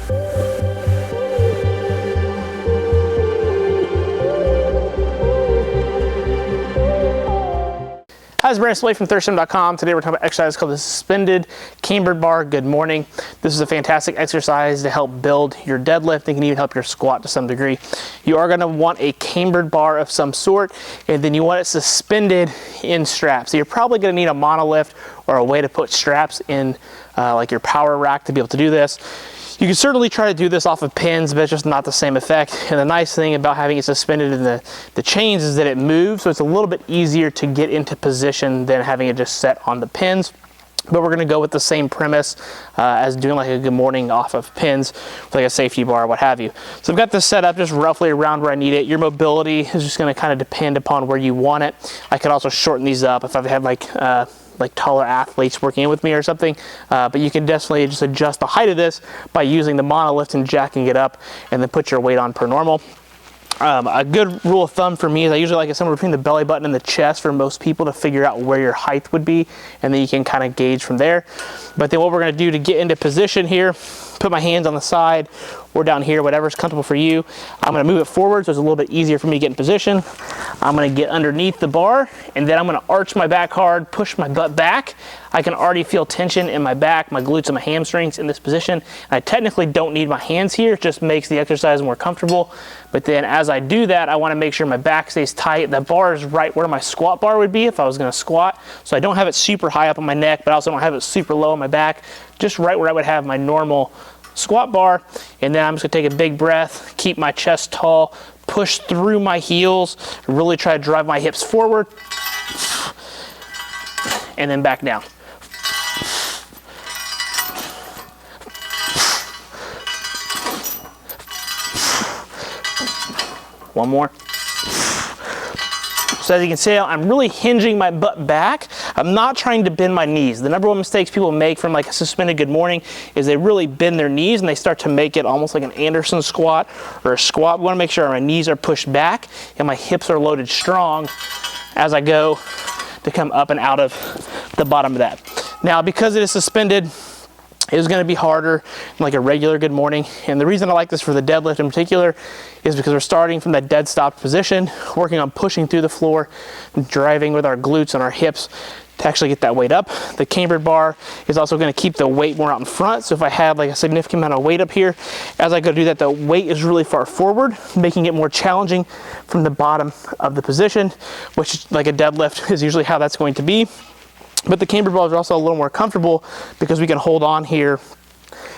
Hi, it's Brandon from ThirstGym.com. Today we're talking about exercise called the suspended cambered bar. Good morning. This is a fantastic exercise to help build your deadlift and can even help your squat to some degree. You are going to want a cambered bar of some sort, and then you want it suspended in straps. So you're probably going to need a monolift or a way to put straps in like your power rack to be able to do this. You can certainly try to do this off of pins, but it's just not the same effect. And the nice thing about having it suspended in the chains is that it moves, so it's a little bit easier to get into position than having it just set on the pins. But we're gonna go with the same premise as doing like a good morning off of pins with like a safety bar, what have you. So I've got this set up just roughly around where I need it. Your mobility is just gonna kind of depend upon where you want it. I could also shorten these up if I've had like taller athletes working in with me or something, but you can definitely just adjust the height of this by using the monolift and jacking it up and then put your weight on per normal. A good rule of thumb for me is I usually like it somewhere between the belly button and the chest for most people to figure out where your height would be, and then you can kind of gauge from there. But then what we're going to do to get into position here, put my hands on the side or down here, whatever's comfortable for you. I'm going to move it forward so it's a little bit easier for me to get in position. I'm going to get underneath the bar, and then I'm going to arch my back hard, push my butt back. I can already feel tension in my back, my glutes, and my hamstrings in this position. I technically don't need my hands here, it just makes the exercise more comfortable. But then as I do that, I want to make sure my back stays tight. The bar is right where my squat bar would be if I was going to squat. So I don't have it super high up on my neck, but I also don't have it super low on my back, just right where I would have my normal squat bar. And then I'm just gonna take a big breath, keep my chest tall, push through my heels, really try to drive my hips forward, and then back down. One more. So as you can see, I'm really hinging my butt back. I'm not trying to bend my knees. The number one mistakes people make from like a suspended good morning is they really bend their knees and they start to make it almost like an Anderson squat or a squat. We want to make sure my knees are pushed back and my hips are loaded strong as I go to come up and out of the bottom of that. Now, because it is suspended, it is going to be harder than like a regular good morning. And the reason I like this for the deadlift in particular is because we're starting from that dead stop position, working on pushing through the floor, driving with our glutes and our hips to actually get that weight up. The cambered bar is also going to keep the weight more out in front. So if I have like a significant amount of weight up here, as I go to do that, the weight is really far forward, making it more challenging from the bottom of the position, which like a deadlift is usually how that's going to be. But the cambered bar is also a little more comfortable because we can hold on here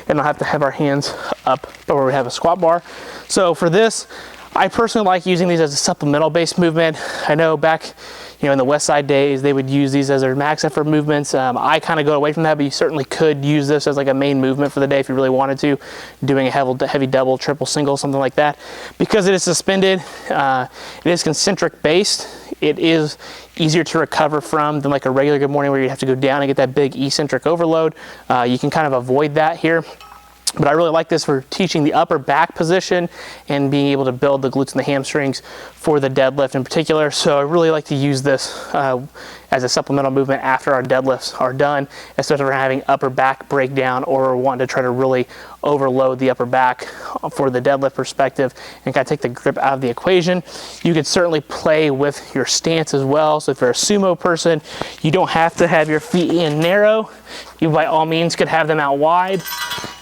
and not have to have our hands up where we have a squat bar. So for this, I personally like using these as a supplemental based movement. I know back in the West Side days, they would use these as their max effort movements. I kind of go away from that, but you certainly could use this as like a main movement for the day if you really wanted to, doing a heavy double, triple, single, something like that. Because it is suspended, it is concentric based, it is easier to recover from than like a regular good morning where you have to go down and get that big eccentric overload. You can kind of avoid that here. But I really like this for teaching the upper back position and being able to build the glutes and the hamstrings for the deadlift in particular. So I really like to use this as a supplemental movement after our deadlifts are done, especially if we're having upper back breakdown or wanting to try to really overload the upper back for the deadlift perspective and kind of take the grip out of the equation. You could certainly play with your stance as well. So if you're a sumo person, you don't have to have your feet in narrow. You by all means could have them out wide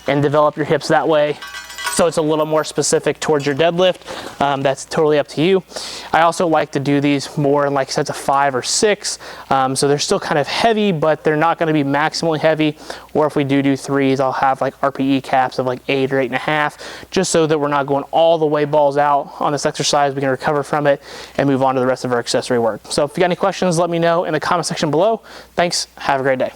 and develop your hips that way. So it's a little more specific towards your deadlift. That's totally up to you. I also like to do these more in like sets of 5 or 6. So they're still kind of heavy, but they're not gonna be maximally heavy. Or if we do 3s, I'll have like RPE caps of like 8 or 8.5, just so that we're not going all the way balls out on this exercise. We can recover from it and move on to the rest of our accessory work. So if you got any questions, let me know in the comment section below. Thanks, have a great day.